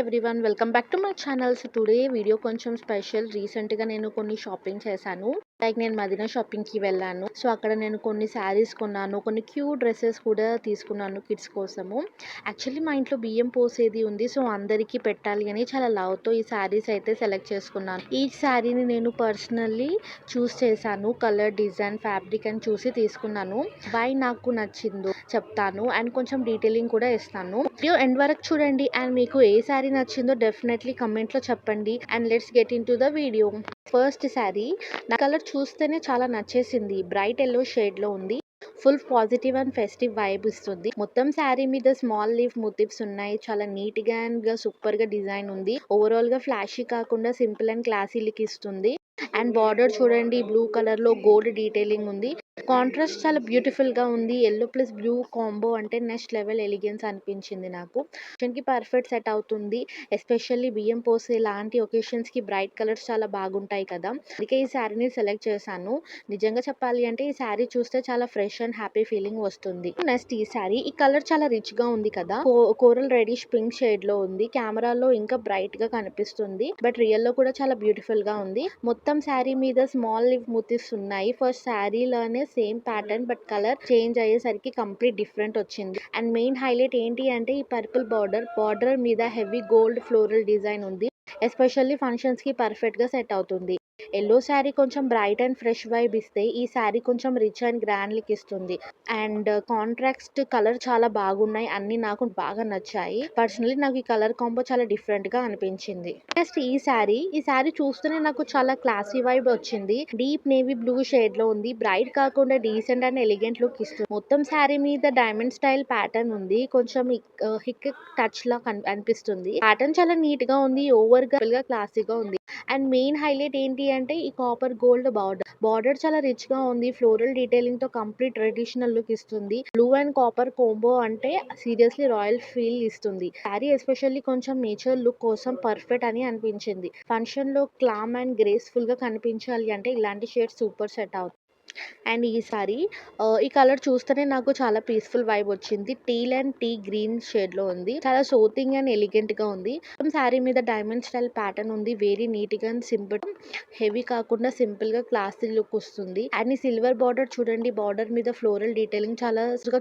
Everyone, welcome back to my channel. So today video కొంచెం special. రీసెంట్గా నేను కొన్ని షాపింగ్ చేశాను. లైక్ నేను మదీనా షాపింగ్కి వెళ్ళాను. సో అక్కడ నేను కొన్ని శారీస్ కొన్నాను, కొన్ని క్యూట్ డ్రెస్సెస్ కూడా తీసుకున్నాను కిడ్స్ కోసము. యాక్చువల్లీ మా ఇంట్లో బియ్యం పోసేది ఉంది, సో అందరికీ పెట్టాలి అని చాలా లవ్తో ఈ శారీస్ అయితే సెలెక్ట్ చేసుకున్నాను. ఈ శారీని నేను పర్సనల్లీ చూస్ చేశాను. కలర్, డిజైన్, ఫ్యాబ్రిక్ అని చూసి తీసుకున్నాను. వై నాకు నచ్చిందో చెప్తాను అండ్ కొంచెం డీటెయిలింగ్ కూడా ఇస్తాను. వీడియో ఎండ్ వరకు చూడండి అండ్ మీకు ఏ శారీ నచ్చిందో డెఫినెట్లీ కమెంట్లో చెప్పండి. And let's get in to the video. First sari నా కలర్ చూస్తేనే చాలా నచ్చేసింది. బ్రైట్ ఎల్లో షేడ్లో ఉంది. Full positive and festive vibe ఇస్తుంది. మొత్తం శారీ మీద స్మాల్ లీఫ్ మోటివ్స్ ఉన్నాయి. చాలా నీట్ గా అండ్ సూపర్ గా డిజైన్ ఉంది. ఓవరాల్ గా ఫ్లాషీ కాకుండా సింపుల్ అండ్ క్లాసీ లుక్ ఇస్తుంది. అండ్ బార్డర్ చూడండి, బ్లూ కలర్ లో గోల్డ్ డీటెయిలింగ్ ఉంది. కాంట్రాస్ట్ చాలా బ్యూటిఫుల్ గా ఉంది. ఎల్లో ప్లస్ బ్లూ కాంబో అంటే నెక్స్ట్ లెవెల్ ఎలిగెన్స్ అనిపించింది నాకు. కి పర్ఫెక్ట్ సెట్ అవుతుంది. ఎస్పెషల్లీ బియ్యం పోసే లాంటి ఒకేషన్స్ కి బ్రైట్ కలర్స్ చాలా బాగుంటాయి కదా, అందుకే ఈ శారీని సెలెక్ట్ చేశాను. నిజంగా చెప్పాలి అంటే ఈ శారీ చూస్తే చాలా ఫ్రెష్ అండ్ హ్యాపీ ఫీలింగ్ వస్తుంది. నెక్స్ట్ ఈ శారీ, ఈ కలర్ చాలా రిచ్ గా ఉంది కదా. కోరల్ రెడిష్ పింక్ షేడ్ లో ఉంది. కెమెరాలో ఇంకా బ్రైట్ గా కనిపిస్తుంది, బట్ రియల్ లో కూడా చాలా బ్యూటిఫుల్ గా ఉంది. మొత్తం శారీ మీద స్మాల్ లీఫ్ మోటివ్స్ ఉన్నాయి. ఫస్ట్ శారీలోనే same pattern, but colour change అయ్యేసరికి కంప్లీట్ డిఫరెంట్ వచ్చింది. అండ్ మెయిన్ హైలైట్ ఏంటి అంటే ఈ పర్పుల్ బార్డర్ మీద హెవీ గోల్డ్ ఫ్లోరల్ డిజైన్ ఉంది. ఎస్పెషల్లీ ఫంక్షన్స్ కి పర్ఫెక్ట్ గా సెట్ అవుతుంది. ఎల్లో శారీ కొంచెం బ్రైట్ అండ్ ఫ్రెష్ వైబ్ ఇస్తే, ఈ శారీ కొంచెం రిచ్ అండ్ గ్రాండ్ లుక్ ఇస్తుంది. అండ్ కాంట్రాస్ట్ కలర్ చాలా బాగున్నాయి. అన్ని నాకు బాగా నచ్చాయి. పర్సనలీ నాకు ఈ కలర్ కాంబో చాలా డిఫరెంట్ గా అనిపించింది. నెక్స్ట్ ఈ శారీ చూస్తేనే నాకు చాలా క్లాసీ వైబ్ వచ్చింది. డీప్ నేవీ బ్లూ షేడ్ లో ఉంది. బ్రైట్ కాకుండా డీసెంట్ అండ్ ఎలిగెంట్ లుక్ ఇస్తుంది. మొత్తం శారీ మీద డైమండ్ స్టైల్ ప్యాటర్న్ ఉంది. కొంచెం హిక్ టచ్ లా అనిపిస్తుంది. ప్యాటర్న్ చాలా నీట్ గా ఉంది. ఓవర్ గా క్లాసీగా ఉంది. అండ్ మెయిన్ హైలైట్ ఏంటి అంటే ఈ కాపర్ గోల్డ్ బార్డర్ చాలా రిచ్ గా ఉంది. ఫ్లోరల్ డీటెయిలింగ్ తో కంప్లీట్ ట్రెడిషనల్ లుక్ ఇస్తుంది. బ్లూ అండ్ కాపర్ కోంబో అంటే సీరియస్లీ రాయల్ ఫీల్ ఇస్తుంది. శారీ ఎస్పెషల్లీ కొంచెం నేచర్ లుక్ కోసం పర్ఫెక్ట్ అని అనిపించింది. ఫంక్షన్ లో క్లామ్ అండ్ గ్రేస్ఫుల్ గా కనిపించాలి అంటే ఇలాంటి షేడ్స్ సూపర్ సెట్ అవుతుంది. అండ్ ఈ కలర్ చూస్తేనే నాకు చాలా పీస్ఫుల్ వైబ్ వచ్చింది. Teal and tea green shade లో ఉంది. చాలా సోతింగ్ అండ్ ఎలిగెంట్ గా ఉంది. శారీ మీద డైమండ్ స్టైల్ ప్యాటర్న్ ఉంది. వెరీ నీట్ గా అండ్ సింపుల్, హెవీ కాకుండా సింపుల్ గా క్లాసీ లుక్ వస్తుంది. అండ్ ఈ సిల్వర్ బార్డర్ చూడండి, బార్డర్ మీద ఫ్లోరల్ డీటెయిలింగ్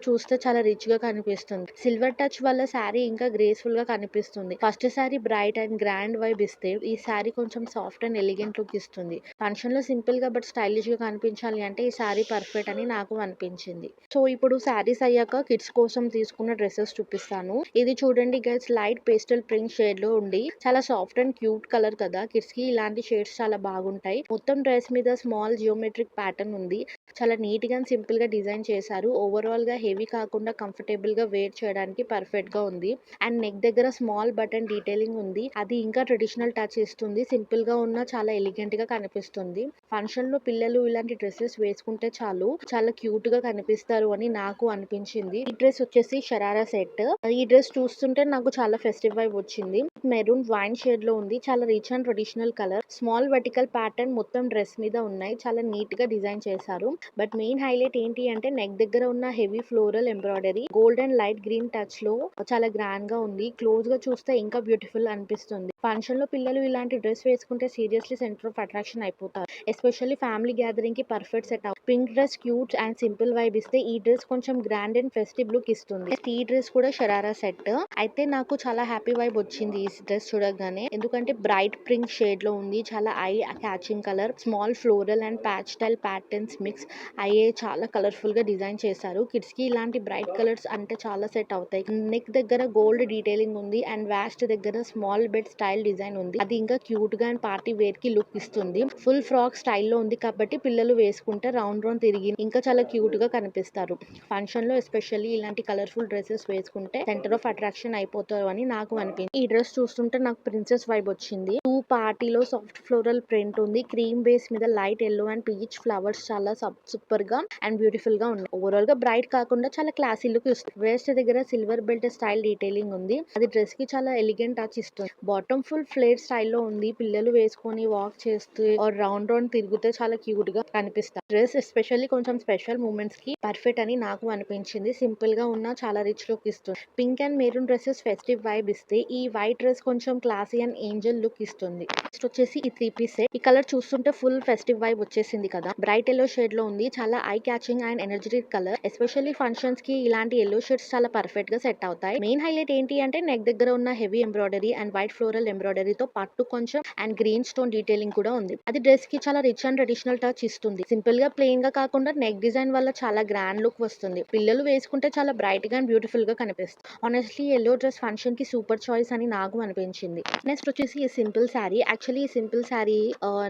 చూస్తే చాలా రిచ్ గా కనిపిస్తుంది. సిల్వర్ టచ్ వల్ల శారీ ఇంకా గ్రేస్ఫుల్ గా కనిపిస్తుంది. First sari bright and grand vibe ఇస్తే, ఈ శారీ కొంచెం సాఫ్ట్ అండ్ ఎలిగెంట్ లుక్ ఇస్తుంది. ఫంక్షన్ లో సింపుల్ గా బట్ స్టైలిష్ గా కనిపించాలి అంటే ఈ శారీ పర్ఫెక్ట్ అని నాకు అనిపించింది. సో ఇప్పుడు శారీస్ అయ్యాక కిడ్స్ కోసం తీసుకున్న డ్రెస్సెస్ చూపిస్తాను. ఇది చూడండి guys, light pastel pink shade లో ఉండి చాలా సాఫ్ట్ అండ్ క్యూట్ కలర్ కదా. కిడ్స్ కి ఇలాంటి షేడ్స్ చాలా బాగుంటాయి. మొత్తం డ్రెస్ మీద స్మాల్ జియోమెట్రిక్ ప్యాటర్న్ ఉంది. చాలా నీట్ గా సింపుల్ గా డిజైన్ చేశారు. ఓవరాల్ గా హెవీ కాకుండా కంఫర్టబుల్ గా వేర్ చేయడానికి పర్ఫెక్ట్ గా ఉంది. అండ్ నెక్ దగ్గర స్మాల్ బటన్ డీటెయిలింగ్ ఉంది. అది ఇంకా ట్రెడిషనల్ టచ్ ఇస్తుంది. సింపుల్ గా ఉన్న చాలా ఎలిగెంట్ గా కనిపిస్తుంది. ఫంక్షన్ లో పిల్లలు ఇలాంటి డ్రెస్సెస్ వేసుకుంటే చాలు, చాలా క్యూట్ గా కనిపిస్తారు అని నాకు అనిపించింది. ఈ డ్రెస్ వచ్చేసి షరారా సెట్. ఈ డ్రెస్ చూస్తుంటే నాకు చాలా ఫెస్టివ్ వైబ్ వచ్చింది. మెరూన్ వైన్ షేడ్ లో ఉంది. చాలా rich and traditional colour. Small vertical pattern మొత్తం డ్రెస్ మీద ఉన్నాయి. చాలా నీట్ గా డిజైన్ చేశారు. బట్ మెయిన్ హైలైట్ ఏంటి అంటే నెక్ దగ్గర ఉన్న heavy floral embroidery gold and light green touch లో చాలా గ్రాండ్ గా ఉంది. క్లోజ్ గా చూస్తే ఇంకా బ్యూటిఫుల్ అనిపిస్తుంది. ఫంక్షన్ లో పిల్లలు ఇలాంటి డ్రెస్ వేసుకుంటే సీరియస్లీ సెంటర్ ఆఫ్ అట్రాక్షన్ అయిపోతారు. ఎస్పెషల్లీ ఫ్యామిలీ గ్యాదరింగ్ కి పర్ఫెక్ట్ సెట్ అవుతుంది. Pink dress cute and simple vibe ఇస్తే, ఈ డ్రెస్ కొంచెం గ్రాండ్ అండ్ ఫెస్టివ్ లుక్ ఇస్తుంది. ఈ డ్రెస్ కూడా షరారా సెట్. అయితే నాకు చాలా హ్యాపీ వైబ్ వచ్చింది ఈ డ్రెస్ చూడగానే. ఎందుకంటే బ్రైట్ పింక్ షేడ్ లో ఉంది. చాలా I catching colour. Small floral and patch style patterns mix అయ్యే చాలా కలర్ఫుల్ గా డిజైన్ చేశారు. కిడ్స్ కి ఇలాంటి బ్రైట్ కలర్స్ అంటే చాలా సెట్ అవుతాయి. నెక్ దగ్గర గోల్డ్ డీటెయిలింగ్ ఉంది. అండ్ వాస్ట్ దగ్గర స్మాల్ బెడ్ స్టైల్ డిజైన్ ఉంది. అది ఇంకా క్యూట్ గా అండ్ పార్టీ వేర్ కి లుక్ ఇస్తుంది. ఫుల్ ఫ్రాక్ స్టైల్లో ఉంది కాబట్టి పిల్లలు వేసుకుంటే రౌండ్ తిరిగి ఇంకా చాలా క్యూట్ గా కనిపిస్తారు. ఫంక్షన్ లో ఎస్పెషల్లీ ఇలాంటి కలర్ఫుల్ డ్రెస్సెస్ వేసుకుంటే సెంటర్ ఆఫ్ అట్రాక్షన్ అయిపోతారు అని నాకు అనిపించింది. ఈ డ్రెస్ చూస్తుంటే నాకు ప్రిన్సెస్ వైబ్ వచ్చింది. పార్టీలో సాఫ్ట్ ఫ్లోరల్ ప్రింట్ ఉంది. క్రీమ్ బేస్ మీద light yellow and peach flowers చాలా సూపర్ గా అండ్ బ్యూటిఫుల్ గా ఉన్నాయి. ఓవరాల్ గా బ్రైట్ కాకుండా చాలా క్లాసీ లుక్ ఇస్తుంది. వేస్ట్ దగ్గర సిల్వర్ బెల్ట్ స్టైల్ డీటెయిలింగ్ ఉంది. అది డ్రెస్ కి చాలా ఎలిగెంట్ టచ్ ఇస్తుంది. బాటమ్ ఫుల్ ఫ్లేర్ స్టైల్‌లో ఉంది. పిల్లలు వేసుకొని వాక్ చేస్తూ రౌండ్ రౌండ్ తిరిగితే చాలా క్యూట్‌గా కనిపిస్తారు. డ్రెస్ ఎస్పెషల్లీ కొంచెం స్పెషల్ మూమెంట్స్‌కి పర్ఫెక్ట్ అని నాకు అనిపించింది. సింపుల్‌గా ఉన్నా చాలా రిచ్ లుక్ ఇస్తుంది. Pink and maroon dresses festive vibe ఇస్తే ఈ వైట్ డ్రెస్ కొంచెం క్లాసీ అండ్ ఏంజెల్ లుక్ ఇస్తుంది. నెక్స్ట్ వచ్చేసి ఈ 3 పీస్ సెట్. ఈ కలర్ చూస్తుంటే ఫుల్ ఫెస్టివ్ వైబ్ వచ్చేసింది కదా. బ్రైట్ యెల్లో షేడ్ లో ఉంది. చాలా I catching and energetic colour. Especially functions కి ఇలాంటి యెల్లో షేడ్స్ చాలా పర్ఫెక్ట్ గా సెట్ అవుతాయి. మెయిన్ హైలైట్ ఏంటి అంటే నెక్ దగ్గర ఉన్న heavy embroidery and white floral ఎంబ్రాయిడరీతో పట్టు కొంచెం అండ్ గ్రీన్ స్టోన్ డీటెయిలింగ్ కూడా ఉంది. అది డ్రెస్ కి చాలా రిచ్ అండ్ ట్రెడిషనల్ టచ్ ఇస్తుంది. సింపుల్ గా ప్లెయిన్ గా కాకుండా నెక్ డిజైన్ వల్ల చాలా గ్రాండ్ లుక్ వస్తుంది. పిల్లలు వేసుకుంటే చాలా బ్రైట్ గా అండ్ బ్యూటిఫుల్ గా కనిపిస్తుంది. ఆనెస్ట్లీ యెల్లో డ్రెస్ ఫంక్షన్ కి సూపర్ చాయిస్ అని నాకు అనిపించింది. నెక్స్ట్ వచ్చేసి ఈ సింపుల్ శారీ. యాక్చువల్లీ ఈ సింపుల్ శారీ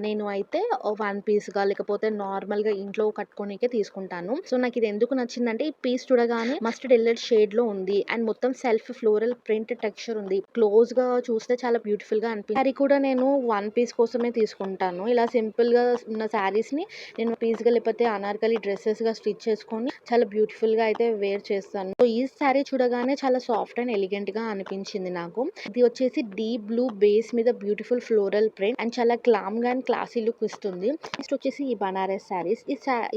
నేను అయితే వన్ పీస్ గా లేకపోతే నార్మల్ గా ఇంట్లో కట్టుకోనికే తీసుకుంటాను. సో నాకు ఇది ఎందుకు నచ్చిందంటే ఈ పీస్ చూడగానే మస్టర్డ్ ఎల్లో షేడ్ లో ఉంది అండ్ మొత్తం సెల్ఫ్ ఫ్లోరల్ ప్రింట్ టెక్స్చర్ ఉంది. క్లోజ్ గా చూస్తే చాలా బ్యూటిఫుల్ గా అనిపిస్తుంది. శారీ కూడా నేను వన్ పీస్ కోసమే తీసుకుంటాను. ఇలా సింపుల్ గా ఉన్న శారీస్ ని నేను పీస్ గా లేకపోతే అనార్కలి డ్రెస్సెస్ గా స్టిచ్ చేసుకొని చాలా బ్యూటిఫుల్ గా అయితే వేర్ చేస్తాను. సో ఈ శారీ చూడగానే చాలా సాఫ్ట్ అండ్ ఎలిగెంట్ గా అనిపించింది నాకు. ఇది వచ్చేసి డీప్ బ్లూ బేస్ మీద బ్యూటిఫుల్ ఫ్లోరల్ ప్రింట్ అండ్ చాలా క్లామ్ గా అండ్ క్లాసీ లుక్ ఇస్తుంది. నెక్స్ట్ వచ్చేసి ఈ బనారస్ శారీస్.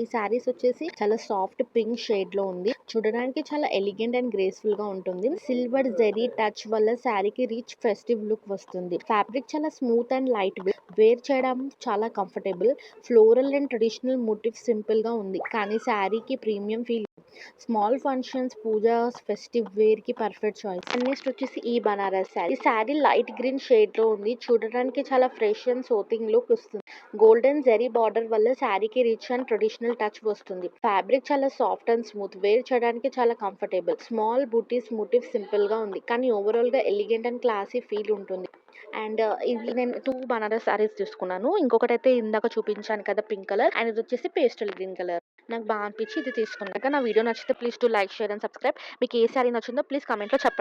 ఈ శారీస్ వచ్చేసి చాలా సాఫ్ట్ పింక్ షేడ్ లో ఉంది. చూడడానికి చాలా ఎలిగెంట్ అండ్ గ్రేస్ఫుల్ గా ఉంటుంది. సిల్వర్ జెరీ టచ్ వల్ల శారీకి రిచ్ ఫెస్టివ్ లుక్ వస్తుంది. ఫ్యాబ్రిక్ చాలా స్మూత్ అండ్ లైట్ వేర్ చేయడం చాలా comfortable. Floral and traditional motif simple గా ఉంది కానీ శారీకి premium feel. Small functions, pujas, festive wear కి పర్ఫెక్ట్ చాయిస్. నెక్స్ట్ వచ్చేసి ఈ బనారస్ శారీ. ఈ శారీ లైట్ గ్రీన్ షేడ్ లో ఉంది. చూడడానికి చాలా ఫ్రెష్ అండ్ సోతింగ్ లుక్ వస్తుంది. గోల్డెన్ జెరీ బార్డర్ వల్ల శారీకి రిచ్ అండ్ ట్రెడిషనల్ టచ్ వస్తుంది. ఫ్యాబ్రిక్ చాలా సాఫ్ట్ అండ్ స్మూత్. వేర్ చేయడానికి చాలా కంఫర్టబుల్. స్మాల్ బూటీస్ మోటివ్ సింపుల్ గా ఉంది కానీ ఓవరాల్ గా ఎలిగెంట్ అండ్ క్లాసీ ఫీల్ ఉంటుంది. అండ్ ఇది నేను 2 బనారస్ శారీస్ తీసుకున్నాను. ఇంకొకటి అయితే ఇందాక చూపించాను కదా పింక్ కలర్ అండ్ ఇది వచ్చేసి పేస్టల్ గ్రీన్ కలర్. నాకు బాగా అనిపించి ఇది తీసుకున్నాక నా వీడియో నచ్చితే please to like, share and subscribe. మీకు ఏ శారీ నచ్చిందో ప్లీజ్ కామెంట్ లో చెప్పండి.